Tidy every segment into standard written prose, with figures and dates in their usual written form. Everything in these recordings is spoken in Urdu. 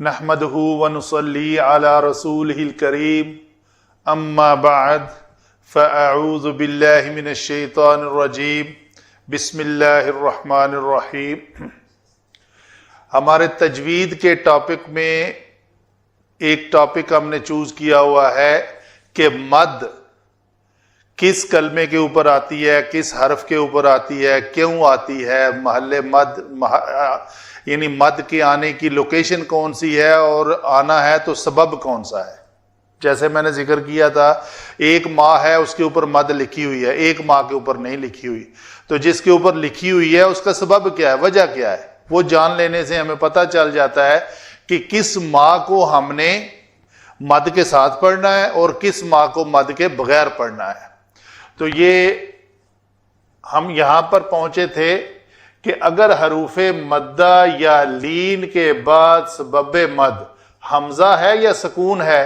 نحمده ونصلي على رسوله الكريم اما بعد فاعوذ باللہ من الشیطان الرجیم بسم اللہ الرحمن الرحیم۔ ہمارے تجوید کے ٹاپک میں ایک ٹاپک ہم نے چوز کیا ہوا ہے کہ مد کس کلمے کے اوپر آتی ہے، کس حرف کے اوپر آتی ہے، کیوں آتی ہے، محل مد یعنی مد کے آنے کی لوکیشن کون سی ہے، اور آنا ہے تو سبب کون سا ہے۔ جیسے میں نے ذکر کیا تھا ایک ماں ہے، اس کے اوپر مد لکھی ہوئی ہے، ایک ماں کے اوپر نہیں لکھی ہوئی، تو جس کے اوپر لکھی ہوئی ہے اس کا سبب کیا ہے، وجہ کیا ہے، وہ جان لینے سے ہمیں پتہ چل جاتا ہے کہ کس ماں کو ہم نے مد کے ساتھ پڑھنا ہے اور کس ماں کو مد کے بغیر پڑھنا ہے۔ تو یہ ہم یہاں پر پہنچے تھے کہ اگر حروف مدہ یا لین کے بعد سبب مد حمزہ ہے یا سکون ہے،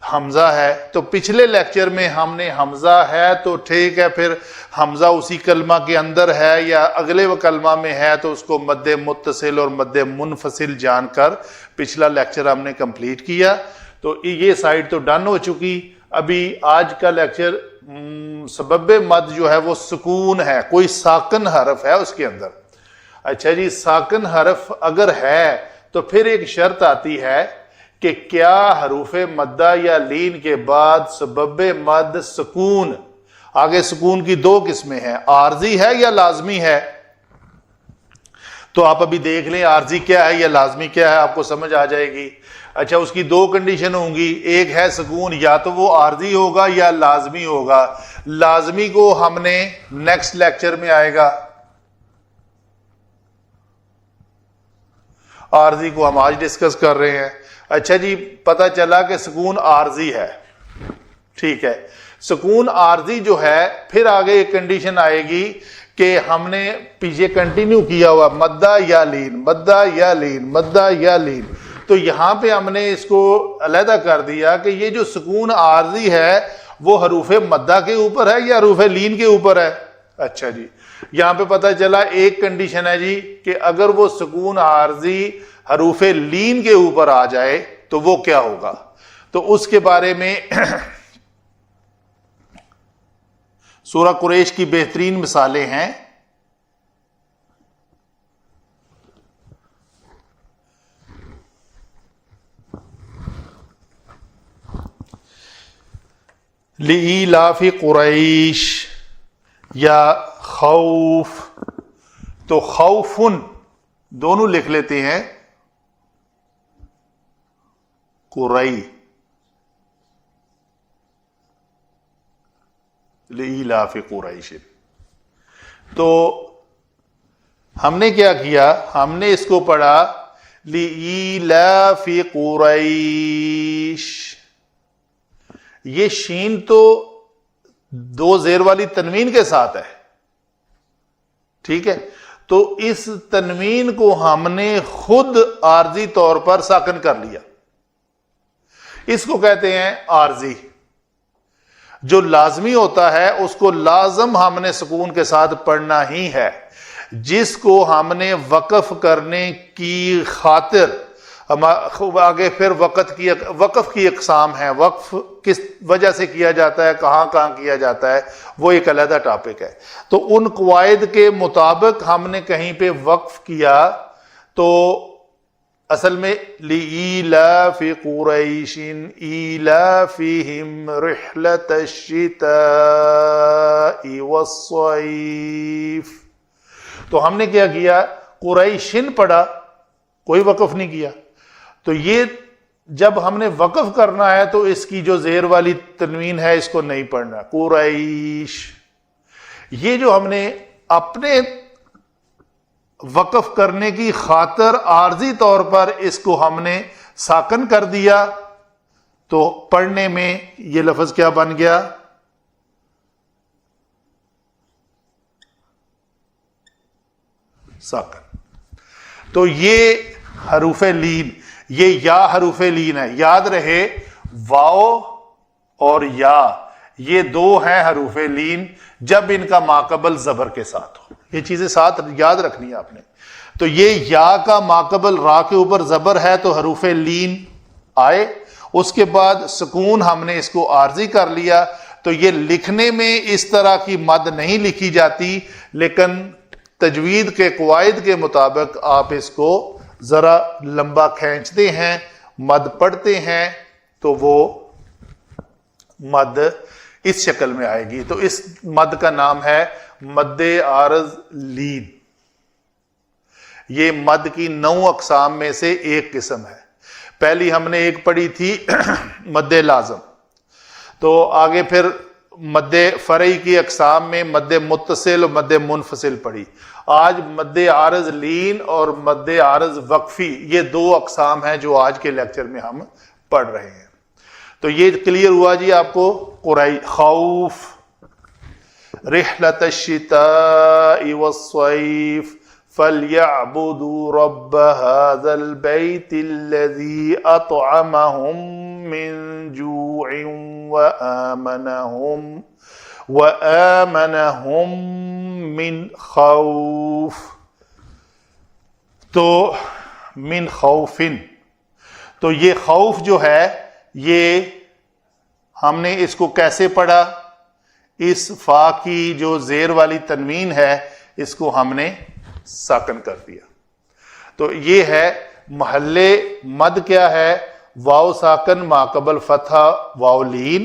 حمزہ ہے، تو پچھلے لیکچر میں ہم نے حمزہ ہے تو ٹھیک ہے، پھر حمزہ اسی کلمہ کے اندر ہے یا اگلے کلمہ میں ہے تو اس کو مد متصل اور مد منفصل جان کر پچھلا لیکچر ہم نے کمپلیٹ کیا۔ تو یہ سائڈ تو ڈن ہو چکی۔ ابھی آج کا لیکچر سبب مد جو ہے وہ سکون ہے، کوئی ساکن حرف ہے اس کے اندر۔ اچھا جی، ساکن حرف اگر ہے تو پھر ایک شرط آتی ہے کہ کیا حروف مدہ یا لین کے بعد سبب مد سکون، آگے سکون کی دو قسمیں ہیں، عارضی ہے یا لازمی ہے۔ تو آپ ابھی دیکھ لیں عارضی کیا ہے یا لازمی کیا ہے، آپ کو سمجھ آ جائے گی۔ اچھا، اس کی دو کنڈیشن ہوں گی، ایک ہے سکون، یا تو وہ عارضی ہوگا یا لازمی ہوگا۔ لازمی کو ہم نے نیکسٹ لیکچر میں آئے گا، عارضی کو ہم آج ڈسکس کر رہے ہیں۔ اچھا جی، پتہ چلا کہ سکون عارضی ہے، ٹھیک ہے۔ سکون عارضی جو ہے، پھر آگے ایک کنڈیشن آئے گی کہ ہم نے پیچھے کنٹینیو کیا ہوا مدہ یا لین، مدہ یا لین، مدہ یا لین، تو یہاں پہ ہم نے اس کو علیحدہ کر دیا کہ یہ جو سکون عارضی ہے وہ حروف مدہ کے اوپر ہے یا حروف لین کے اوپر ہے۔ اچھا جی، یہاں پہ پتہ چلا ایک کنڈیشن ہے جی کہ اگر وہ سکون عارضی حروف لین کے اوپر آ جائے تو وہ کیا ہوگا، تو اس کے بارے میں سورہ قریش کی بہترین مثالیں ہیں۔ لإیلاف قریش یا خوف، تو خوفن دونوں لکھ لیتے ہیں، قری، لإیلاف قریش۔ تو ہم نے کیا کیا، ہم نے اس کو پڑھا لإیلاف قریش۔ یہ شین تو دو زیر والی تنوین کے ساتھ ہے، ٹھیک ہے، تو اس تنوین کو ہم نے خود عارضی طور پر ساکن کر لیا، اس کو کہتے ہیں عارضی۔ جو لازمی ہوتا ہے اس کو لازم ہم نے سکون کے ساتھ پڑھنا ہی ہے، جس کو ہم نے وقف کرنے کی خاطر، آگے پھر وقف کی اقسام ہیں، وقف کس وجہ سے کیا جاتا ہے، کہاں کہاں کیا جاتا ہے، وہ ایک علیحدہ ٹاپک ہے۔ تو ان قواعد کے مطابق ہم نے کہیں پہ وقف کیا تو اصل میں لإیلاف قریش ایلافہم رحلۃ الشتاء والصیف، تو ہم نے کیا کیا، قریشن پڑھا، کوئی وقف نہیں کیا۔ تو یہ جب ہم نے وقف کرنا ہے تو اس کی جو زیر والی تنوین ہے اس کو نہیں پڑھنا، قریش۔ یہ جو ہم نے اپنے وقف کرنے کی خاطر عارضی طور پر اس کو ہم نے ساکن کر دیا، تو پڑھنے میں یہ لفظ کیا بن گیا، ساکن۔ تو یہ حروف لین، یہ یا حروف لین ہے، یاد رہے واو اور یا یہ دو ہیں حروف لین جب ان کا ماقبل زبر کے ساتھ ہو، یہ چیزیں ساتھ یاد رکھنی ہے آپ نے۔ تو یہ یا کا ماقبل را کے اوپر زبر ہے تو حروف لین آئے، اس کے بعد سکون ہم نے اس کو عارضی کر لیا، تو یہ لکھنے میں اس طرح کی مد نہیں لکھی جاتی، لیکن تجوید کے قواعد کے مطابق آپ اس کو ذرا لمبا کھینچتے ہیں، مد پڑھتے ہیں تو وہ مد اس شکل میں آئے گی۔ تو اس مد کا نام ہے مد عارض لین۔ یہ مد کی 9 اقسام میں سے ایک قسم ہے۔ پہلی ہم نے ایک پڑھی تھی مد لازم، تو آگے پھر مد فرعی کی اقسام میں مد متصل اور مد منفصل پڑھی۔ آج مد عارض لین اور مد عارض وقفی، یہ 2 اقسام ہیں جو آج کے لیکچر میں ہم پڑھ رہے ہیں۔ تو یہ کلیئر ہوا جی آپ کو۔ خوف، رحلۃ الشتاء والصیف فَلْيَعْبُدُوا رَبَّ هَذَا الْبَيْتِ الَّذِي أَطْعَمَهُم مِّن جُوعٍ وَآمَنَهُم مِّن خَوْفٍ۔ تو من خوفن، تو یہ خوف جو ہے یہ ہم نے اس کو کیسے پڑھا؟ اس فا کی جو زیر والی تنوین ہے اس کو ہم نے ساکن کر دیا۔ تو یہ ہے محل مد کیا ہے؟ واو ساکن ماقبل فتحہ واو لین،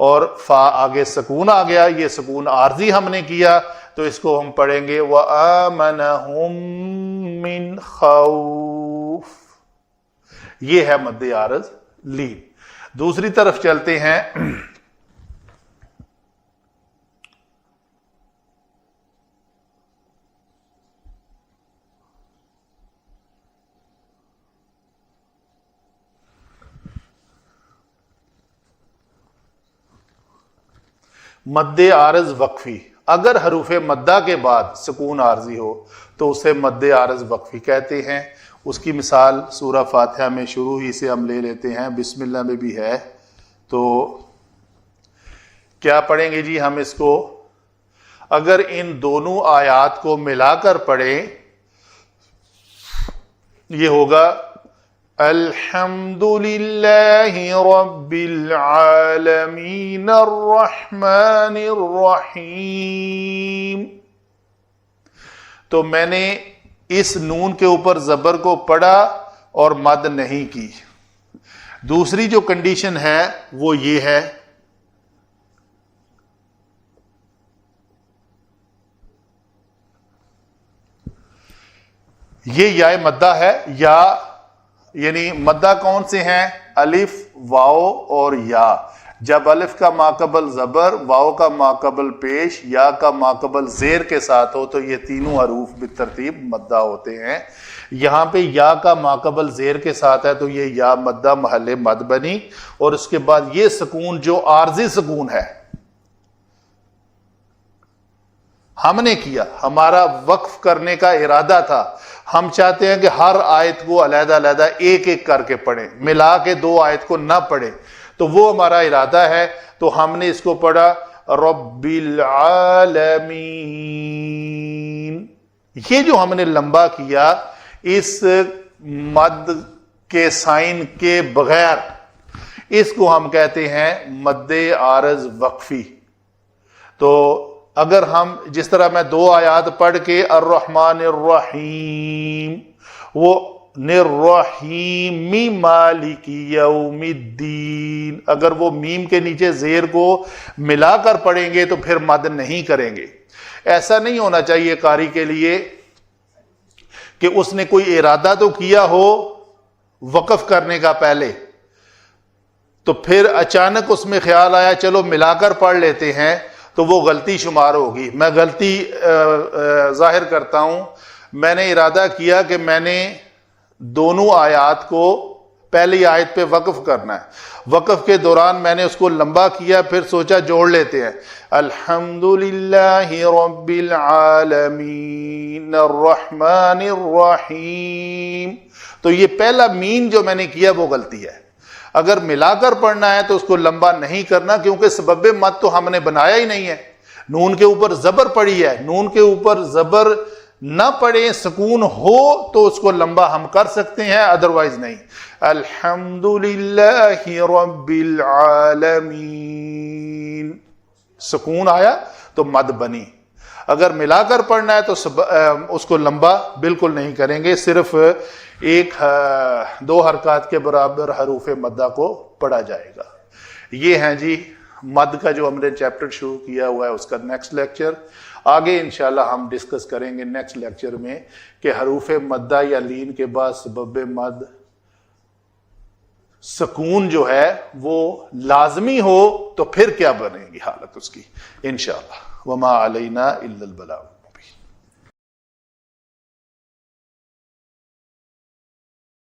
اور فا آگے سکون آ گیا، یہ سکون عارضی ہم نے کیا، تو اس کو ہم پڑھیں گے وَآمَنَهُم مِّن خَوْفٍ۔ یہ ہے مد عارض لین۔ دوسری طرف چلتے ہیں۔ مد عارض وقفی، اگر حروف مدہ کے بعد سکون عارضی ہو تو اسے مد عارض وقفی کہتے ہیں۔ اس کی مثال سورہ فاتحہ میں شروع ہی سے ہم لے لیتے ہیں، بسم اللہ میں بھی ہے۔ تو کیا پڑھیں گے جی ہم اس کو؟ اگر ان دونوں آیات کو ملا کر پڑھیں یہ ہوگا الحمد للہ رب العالمین الرحمن الرحیم۔ تو میں نے اس نون کے اوپر زبر کو پڑھا اور مد نہیں کی۔ دوسری جو کنڈیشن ہے وہ یہ ہے، یہ یا مدہ ہے، یا یعنی مدہ کون سے ہیں؟ الف، واو اور یا۔ جب الف کا ماقبل زبر، واو کا ماقبل پیش، یا کا ماقبل زیر کے ساتھ ہو تو یہ تینوں حروف بالترتیب مدہ ہوتے ہیں۔ یہاں پہ یا کا ماقبل زیر کے ساتھ ہے تو یہ یا مدہ محل مد بنی، اور اس کے بعد یہ سکون جو عارضی سکون ہے ہم نے کیا، ہمارا وقف کرنے کا ارادہ تھا۔ ہم چاہتے ہیں کہ ہر آیت کو علیحدہ علیحدہ ایک ایک کر کے پڑھیں، ملا کے 2 آیت کو نہ پڑھیں، تو وہ ہمارا ارادہ ہے۔ تو ہم نے اس کو پڑھا رب العالمین۔ یہ جو ہم نے لمبا کیا اس مد کے سائن کے بغیر، اس کو ہم کہتے ہیں مد عارض وقفی۔ تو اگر ہم جس طرح میں 2 آیات پڑھ کے الرحمن الرحیم، وہ نرحیم مالک یوم الدین، اگر وہ میم کے نیچے زیر کو ملا کر پڑھیں گے تو پھر مد نہیں کریں گے۔ ایسا نہیں ہونا چاہیے قاری کے لیے کہ اس نے کوئی ارادہ تو کیا ہو وقف کرنے کا پہلے، تو پھر اچانک اس میں خیال آیا چلو ملا کر پڑھ لیتے ہیں، تو وہ غلطی شمار ہوگی۔ میں غلطی ظاہر کرتا ہوں، میں نے ارادہ کیا کہ میں نے دونوں آیات کو پہلی آیت پہ وقف کرنا ہے، وقف کے دوران میں نے اس کو لمبا کیا، پھر سوچا جوڑ لیتے ہیں الحمد للہ رب العالمین الرحمن الرحیم، تو یہ پہلا مین جو میں نے کیا وہ غلطی ہے۔ اگر ملا کر پڑھنا ہے تو اس کو لمبا نہیں کرنا، کیونکہ سبب مد تو ہم نے بنایا ہی نہیں ہے۔ نون کے اوپر زبر پڑی ہے، نون کے اوپر زبر نہ پڑھیں, سکون ہو تو اس کو لمبا ہم کر سکتے ہیں, ادروائز نہیں. الحمدللہ رب العالمین, سکون آیا تو مد بنی. اگر ملا کر پڑھنا ہے تو اس کو لمبا بالکل نہیں کریں گے, صرف دو حرکات کے برابر حروف مدہ کو پڑھا جائے گا. یہ ہیں جی مد کا جو ہم نے چیپٹر شروع کیا ہوا ہے, اس کا نیکسٹ لیکچر. آگے انشاءاللہ ہم ڈسکس کریں گے نیکسٹ لیکچر میں کہ حروف مدہ یا لین کے بعد سبب مد سکون جو ہے وہ لازمی ہو تو پھر کیا بنے گی حالت اس کی انشاءاللہ. وما علینا الا البلاغ.